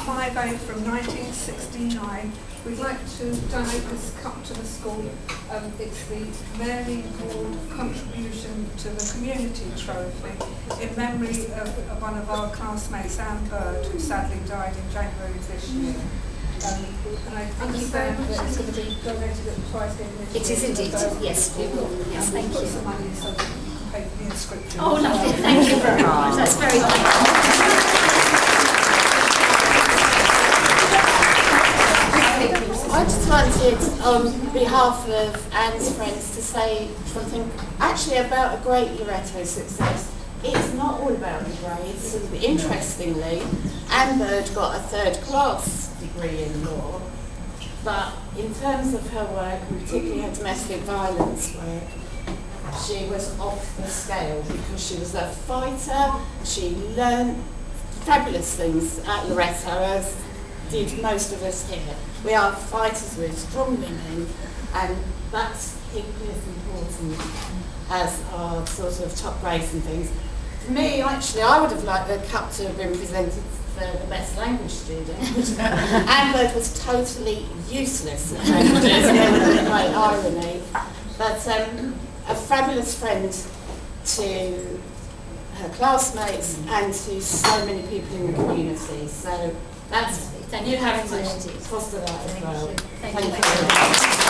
58 from 1969. We'd like to donate this cup to the school. It's the Mary Ward contribution to the community trophy in memory of one of our classmates, Anne Bird, who sadly died in January of this year. And I understand that it's going to be donated at the prize game this year. It is indeed, yes, we will. Yes, thank you. Put some money so that you can pay for the inscription. Oh, lovely, thank you very much. That's very kind. I just wanted, on behalf of Anne's friends, to say something actually about a great Loreto success. It's not all about the grades. Interestingly, Anne Bird got a third-class degree in law, but in terms of her work, and particularly her domestic violence work, she was off the scale because she was a fighter. She learned fabulous things at Loreto, as did most of us here. We are fighters, we're strong women, and that's equally as important as our sort of top grades and things. For me, actually, I would have liked the cup to have been presented for the best language student. Anne Bird was totally useless at languages, and there would have been great irony. But a fabulous friend to her classmates and to so many people in the community. So that's Thank you have very much to indeed. foster that as well. Thank you.